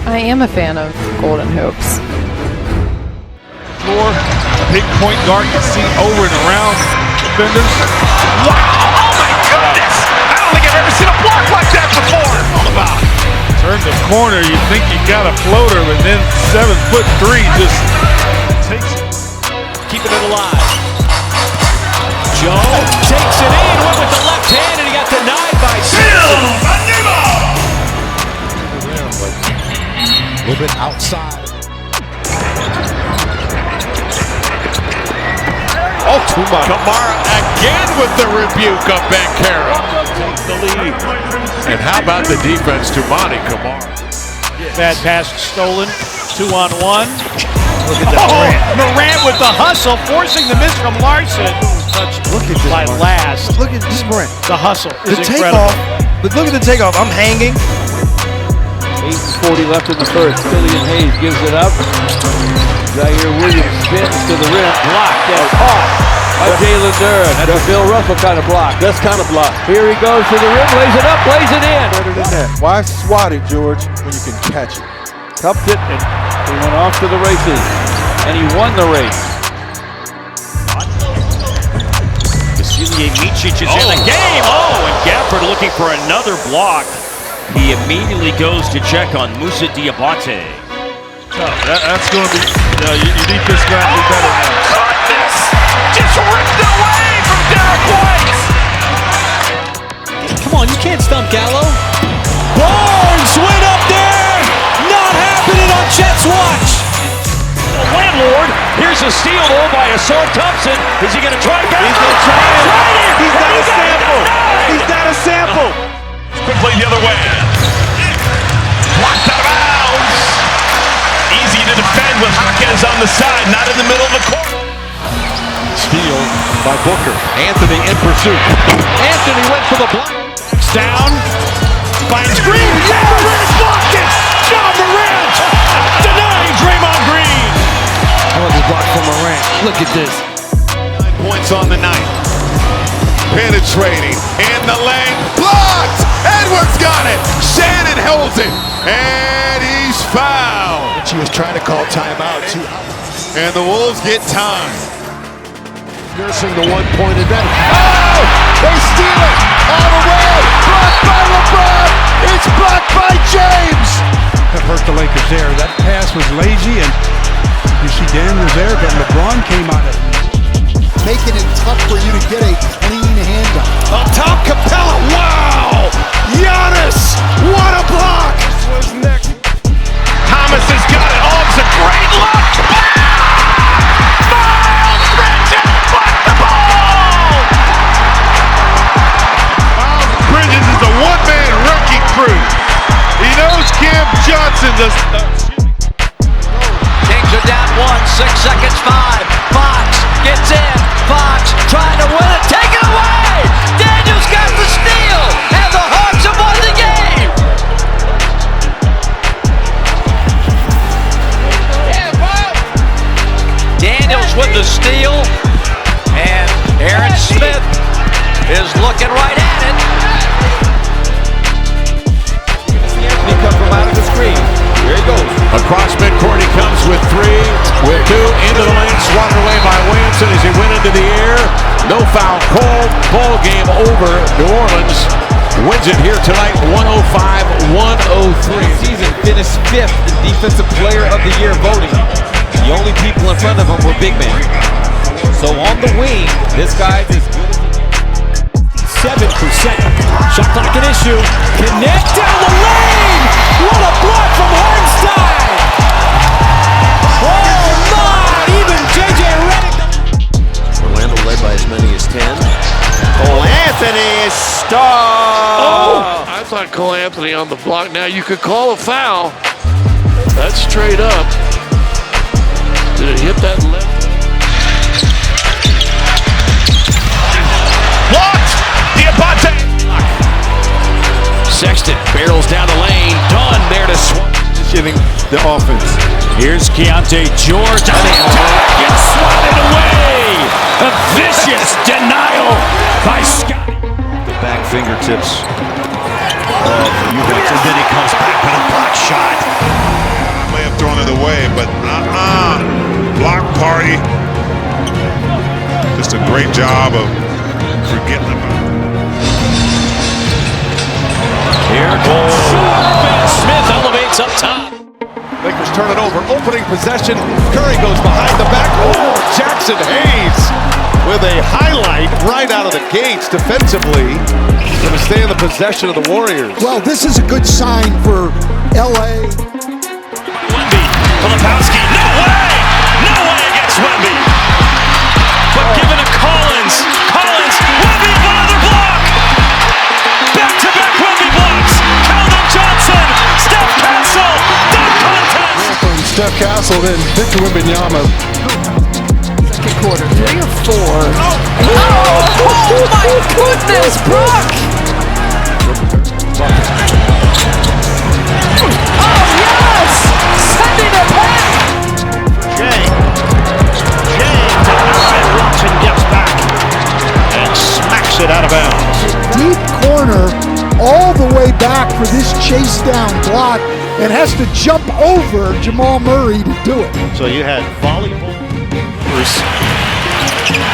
I am a fan of Golden Hoops. Floor, big point guard can see over and around defenders. Wow! Oh my goodness! I don't think I've ever seen a block like that before. All about. Turn the corner, you think you got a floater, but then 7'3" just takes it. Keeping it alive. Joe takes it in, went with the left hand, and he got denied by A little bit outside. Oh, too much. Kamara again with the rebuke of Bankero. Takes the lead. And how about the defense to Monty Kamara? Bad pass stolen. 2-on-1. Look at that. Morant with the hustle, forcing the miss from Larson. Touched Look at this by Morant. last. Look at this Morant. The hustle is The incredible. takeoff. But look at the takeoff. I'm hanging. 8:40 left in the first. Killian Hayes gives it up. Zaire Williams spins to the rim. Blocked and caught by Jalen Duren. That's a Bill Russell kind of block. That's kind of block. Here he goes to the rim, lays it up, lays it in. Better than that. Why swat it, George, when you can catch it? Cupped it, and he went off to the races. And he won the race. Vasilije Micic is in the game. Oh, and Gafford looking for another block. He immediately goes to check on Moussa Diabate. That's going to be, you need this guy to be better now. Goodness! Just ripped it away from Derek White. Come on, you can't stump Gallo. Barnes went up there. Not happening on Chet's watch. The landlord. Here's a steal though by Asar Thompson. Is he going to try back? He's going to try it. He's not a sample. He's not a sample. Quickly the other way. Blocked out of bounds. Easy to defend with Hawkins on the side, not in the middle of the court. Steal by Booker. Anthony in pursuit. Anthony went for the block. Down. Finds Green. Yeah, Morant blocked it. John Morant denying Draymond Green. Oh, the block from Morant. Look at this. 9 points on the night. Penetrating in the lane. Blocked! Edwards got it. Shannon holds it. And he's fouled. She was trying to call timeout, too. And the Wolves get time. Nursing the one-pointed net. Oh! They steal it! All the way! Blocked by LeBron! It's blocked by James! That hurt the Lakers there. That pass was lazy, and you see Dan was there, but LeBron came out of it. Making it tough for you to get a clean handoff. Up top, Capella. Wow! Giannis! What a block! Was next. Thomas has got it. Oh, it's a great look. Miles Bridges with the ball! Miles Bridges is a one-man wrecking crew. He knows Cam Johnson does. Kings are down 1, 6 seconds, 5. Fox gets in. Fox trying to win it. Take it away! Daniels got the steal! And the Hawks have won the game! Daniels with the steal. And Aaron Smith is looking right at it. He comes from out of the screen. Here he goes. Across midcourt he comes with 3, with 2, into the lane, swatted away by Williamson as he went into the air. No foul called. Ball game over. New Orleans wins it here tonight, 105-103. Season finished 5th in Defensive Player of the Year voting. The only people in front of him were big men. So on the wing, this guy is good. 7%. Shot clock an issue. Connect down the lane. What a block from Hartenstein. Oh my! Even J.J. Redick. Orlando led by as many as 10. Cole Anthony is stopped. Oh, I thought Cole Anthony on the block. Now you could call a foul. That's straight up. Did it hit that left? Blocked. Diabate. Sexton barrels down the lane. Dunn there to Giving the offense. Here's Keontae George on the attack and swatted away. A vicious denial by Scott. The back fingertips of Juventus. And then he comes back with a block shot. but block party. Just a great job of forgetting about it. Here goes Smith, elevates up top. Lakers turn it over. Opening possession. Curry goes behind the back. Oh, Jackson Hayes with a highlight right out of the gates defensively. Going to stay in the possession of the Warriors. Well, this is a good sign for L.A. Wemby, Filipowski, no way! No way against Wemby! But given to Collins, Wemby, another block! Back-to-back Wemby blocks! Keldon Johnson, Steph Castle, dunk contest! From Steph Castle, then Victor Wembanyama. Second quarter, 3 of 4. Oh my goodness, Brock! Oh yes! Sending it back! James, and Watson gets back and smacks it out of bounds. Deep corner all the way back for this chase down block and has to jump over Jamal Murray to do it. So you had volleyball. Bruce.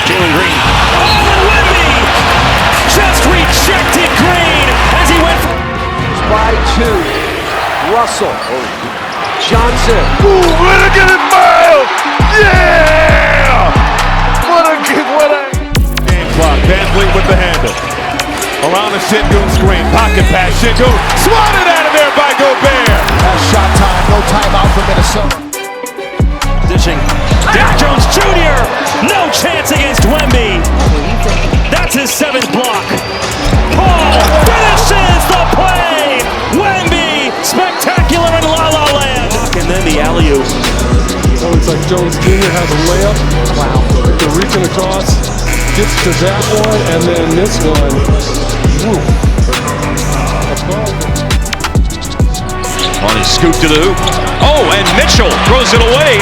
Jalen Green. Oh, Wemby! Just rejected Green as he went By 2. Russell. Johnson. Ooh, let it get it, Miles! Yeah! What a game clock. Van Vliet with the handle. Around the Şengün screen. Pocket pass. Şengün swatted out of there by Gobert. That's shot time. No timeout for Minnesota. dishing. Derrick Jones Jr. No chance against Wemby. That's his 7th block. Paul finishes the play. Wemby spectacular in La La Land. And then the alley-oop. So it's like Jones Jr. has a layup. Wow. They're reaching across, gets to that one, and then this one. Woo. On his scoop to the hoop. Oh, and Mitchell throws it away.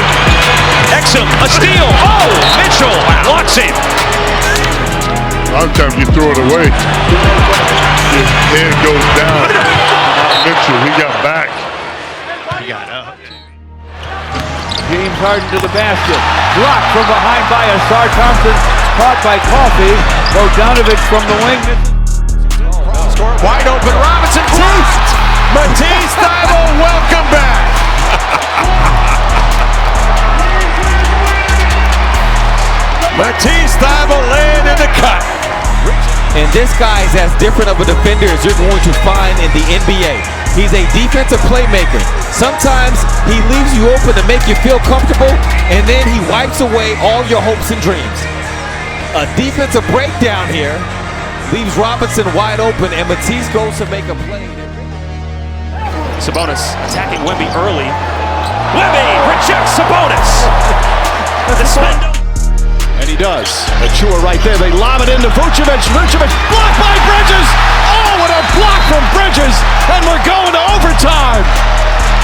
Exum, a steal. Oh, Mitchell blocks it. A lot of times you throw it away, his head goes down. Mitchell, he got back. He got up. James Harden to the basket. Blocked from behind by Asar Thompson. Caught by Coffey. Bogdanovich from the wing. Wide open Robinson. Matisse Thybulle, welcome back. Matisse Thybulle laying in the cut. And this guy is as different of a defender as you're going to find in the NBA. He's a defensive playmaker. Sometimes he leaves you open to make you feel comfortable, and then he wipes away all your hopes and dreams. A defensive breakdown here leaves Robinson wide open, and Matisse goes to make a play. Sabonis attacking Wemby early. Wemby rejects Sabonis. The spin. And he does. Achua right there. They lob it into Vucevic. Vucevic blocked by Bridges. Oh, what a block from Bridges. And we're going to overtime.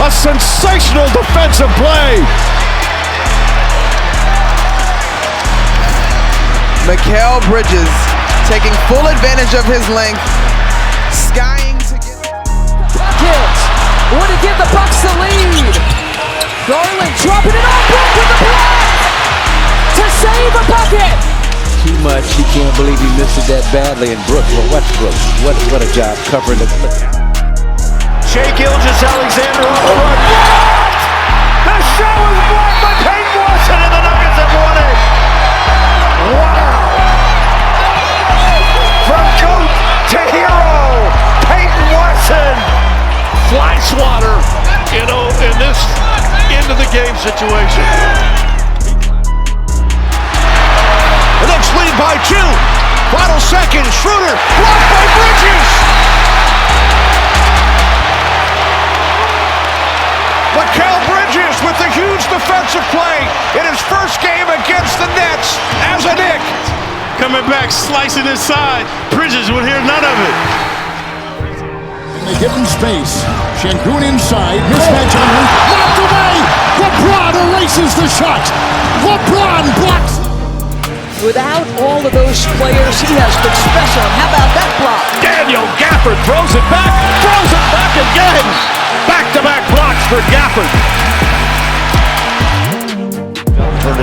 A sensational defensive play. Mikal Bridges taking full advantage of his length, skying to get buckets. Want to give the Bucks the lead. Garland dropping it on Brook with the block to save a bucket. Too much. He can't believe he missed it that badly. And Brooks, well, Westbrook, what a job covering the. Shea Gilgeous-Alexander on the run. The show is blocked by Peyton Watson, and the Nuggets have won it. Wow. From goat to hero, Peyton Watson. Fly swatter, in this end of the game situation. The Knicks lead by 2. Final second. Schroeder blocked by Bridges. Mikal Bridges with a huge defensive play in his first game against the Nets as a Knick. Coming back, slicing inside. Bridges would hear none of it. They give him space. Şengün inside. Mismatch on him. Knocked away. LeBron erases the shot. LeBron blocks. Without all of those players, he has been special. How about that block? Daniel Gafford throws it back again. Back-to-back blocks for Gafford.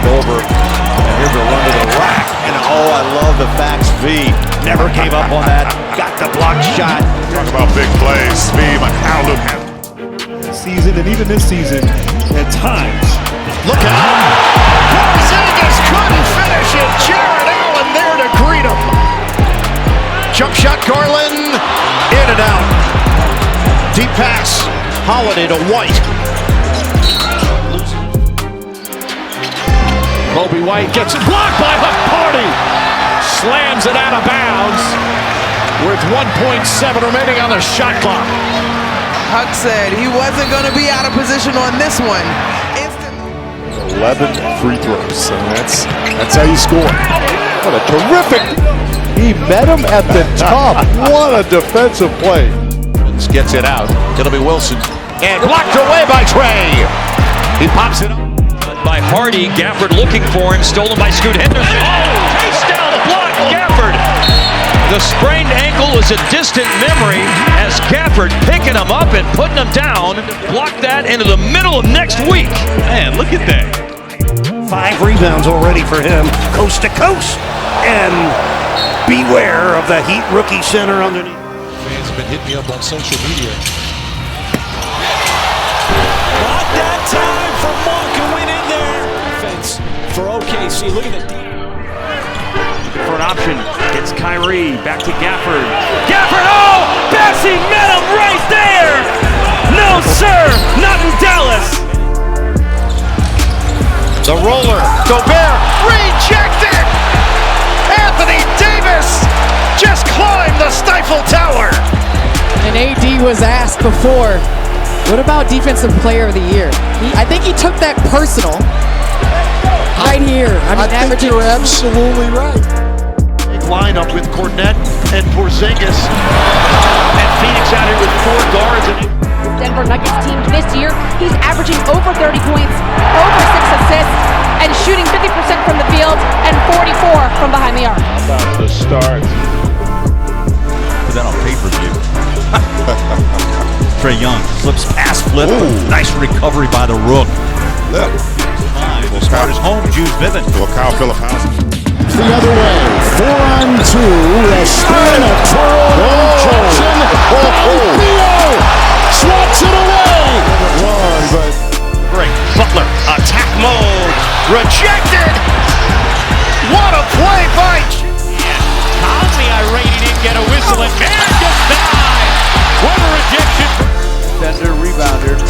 it over. And here's a run to the rack. And oh, I love the facts. V never gave up on that. Got the block shot. Talk about big plays. Speed, my outlook. Season and even this season, at times. Look out. Porzingis couldn't finish it. Jared Allen there to greet him. Jump shot, Garland. In and out. Deep pass. Holiday to White. Kobe White gets it blocked by Party. Slams it out of bounds with 1.7 remaining on the shot clock. Huck said he wasn't going to be out of position on this one. 11 free throws, and that's how you score. What a terrific! He met him at the top. What a defensive play! Gets it out. It'll be Wilson. And blocked away by Trey. He pops it up. By Hardy, Gafford looking for him, stolen by Scoot Henderson. Oh, chase down the block, Gafford. The sprained ankle is a distant memory as Gafford picking him up and putting him down. Block that into the middle of next week. Man, look at that. 5 rebounds already for him, coast to coast. And beware of the Heat rookie center underneath. Fans have been hitting me up on social media. Not that time for Monk who went in there. Defense for OKC. Look at the deep. For an option, it's Kyrie, back to Gafford. Gafford, oh! Bessie met him right there! No, sir, not in Dallas! The roller, Gobert, rejected! Anthony Davis just climbed the Stifle Tower! And AD was asked before, what about Defensive Player of the Year? I think he took that personal. Right here. I think you're absolutely right. Lineup with Cornette and Porzingis. And Phoenix out here with 4 guards. Denver Nuggets team this year, he's averaging over 30 points, over 6 assists, and shooting 50% from the field and 44 from behind the arc. How about the start? Put that on pay-per-view. Trae Young flips pass flip. Nice recovery by the Rook. Look. Will start his home. Juice Vivint. Well, Kyle Filipowski. The other way, 4-on-2, a spin, a twirl, rejection, Theo swats it away. Wrong, but great. Butler, attack mode, rejected. What a play by Conley. Irate, he didn't get a whistle, and man gets denied. What a rejection. Defender, rebounder.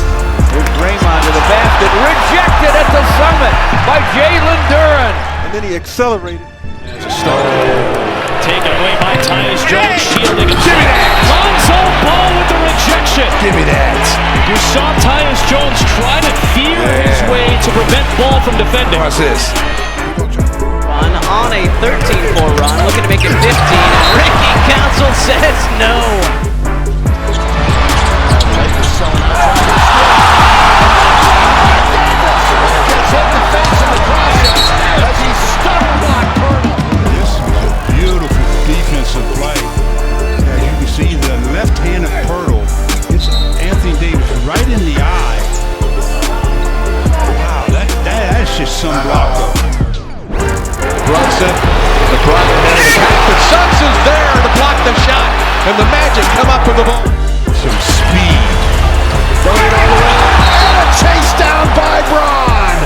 Here's Draymond to the basket, rejected at the summit by Jalen Duren. And then he accelerated. Taken away by Tyus Jones, shielding him. Give me that. Lonzo Ball with the rejection. Give me that. You saw Tyus Jones try to fear his way to prevent Ball from defending. Watch this. Run on a 13-4 run, looking to make it 15, and Ricky Council says no. Defensive play. As you can see, the left hand of Pirtle hits Anthony Davis right in the eye. Wow, that's just some block up. Brunson, the private man of the pack. The Suns is there to block the shot. And the Magic come up with the ball. Some speed. Going all the way. And a chase down by Bron.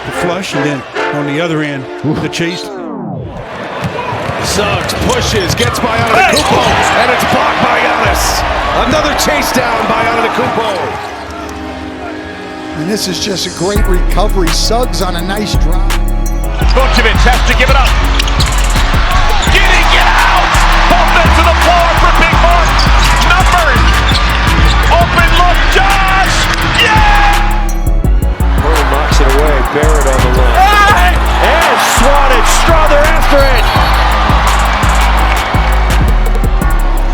The flush, and then on the other end, the chase. Suggs pushes, gets by Antetokounmpo, and it's blocked by Giannis. Another chase down by Antetokounmpo. And this is just a great recovery. Suggs on a nice drive. Vucevic has to give it up. Did he get out? Open to the floor for Big Mark. Numbered. Open look, Josh. Yeah! Murray knocks it away. Barrett on the line. And swatted. Strother after it.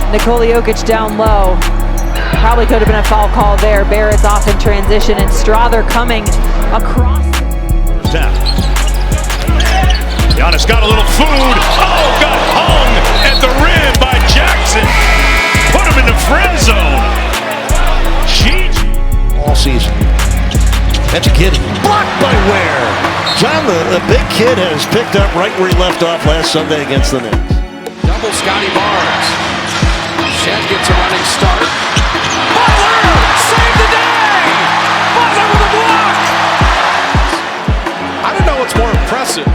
Nikola Jokic down low. Probably could have been a foul call there. Barrett's off in transition, and Strother coming across. Giannis got a little food. Oh, got hung at the rim by Jackson. Put him in the friend zone. Cheat. All season. That's a kid. Blocked by Ware. John, the big kid has picked up right where he left off last Sunday against the Knicks. Double Scotty Barnes. Shed gets a running start. Butler! Save the day! Butler with a block! I don't know what's more impressive.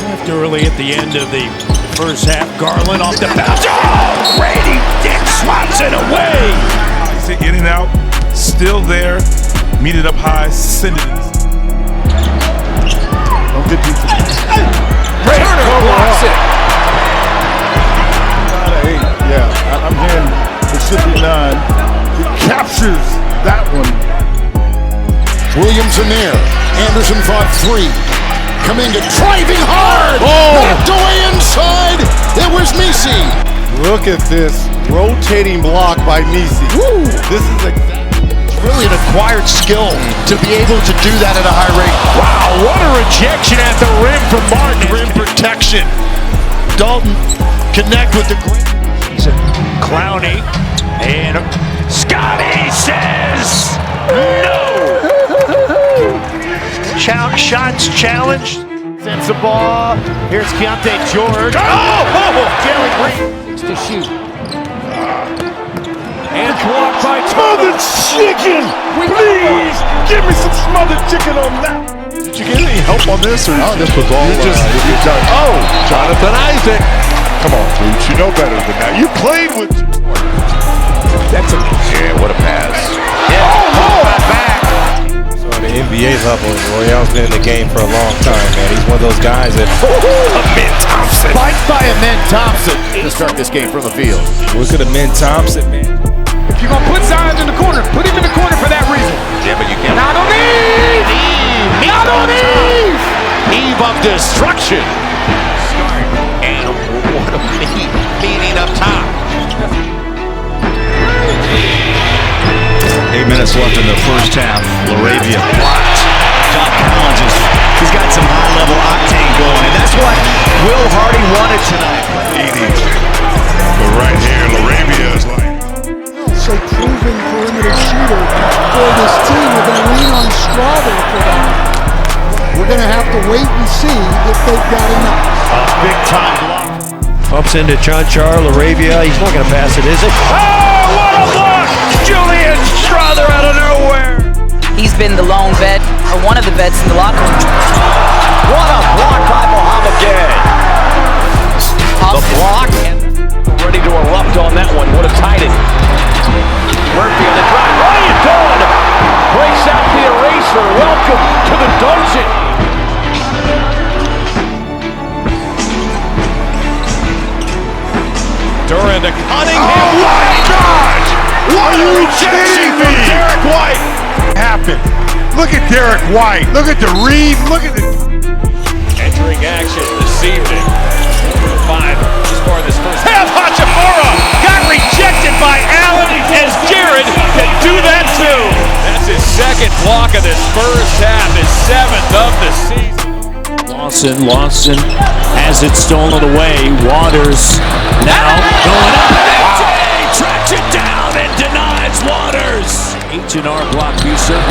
Left early at the end of the first half. Garland off the bounce. Oh! Brady Dick swats it away! In and out, still there. Meet it up high, send it in. Don't get deep. Turner blocks it. Yeah, I'm hearing Pacific 9. He captures that one. Williams in there. Anderson fought 3. Kuminga driving hard. Knocked away inside. It was Misi. Look at this rotating block by Misi. This is Really an acquired skill to be able to do that at a high rate. Wow, what a rejection at the rim from Martin. Rim protection. Dalton connect with the great. Clowney and Scotty says no. Shots challenged. Sends the ball. Here's Keontae George. Jalen Green to shoot. And blocked by Smothered chicken! Please give me some smothered chicken on that. Did you get any help on this? Or this was all Jonathan Isaac. Come on, dude. You know better than that. You played with. That's a what a pass. Back. So at the NBA level, Royale's been in the game for a long time, man. He's one of those guys that Amin Thompson. Spiked by Amin Thompson to start this game from the field. Look at Amin Thompson, man. If you're gonna put Zion in the corner, put him in the corner for that reason. Yeah, but you can't. Not on Eve! Not on Eve! Eve of destruction. And what a meeting up top. 8 minutes left in the first half. LaRavia blocked. John Collins he's got some high-level octane going, and that's what Will Hardy wanted tonight. But right here, LaRavia is like. It's a proven perimeter shooter for this team. We're going to lean on Strawberry for that. We're going to have to wait and see if they've got enough. A big-time block. Pumps into Chanchar, LaRavia. He's not going to pass it, is it? Oh, what a block! Julian Strother out of nowhere. He's been the lone vet, or one of the vets in the locker room. What a block by Mohamed Gay. The block. Ready to erupt on that one. What a tight it. Murphy on the drive. What are you doing? Breaks out the eraser. Welcome to the dungeon. Duran to Cunningham. Oh my God! What Are you kidding me? Derek White. Happened. Look at Derek White. Look at the read. Look at the. Entering action this evening. 5 to score this first half. Hachimura got rejected by Allen as Jared can do that too. That's his second block of this first half, his 7th of the season. Lawson has it stolen away. Waters now going up. Jay tracks it down and denies Waters. H&R block Buser.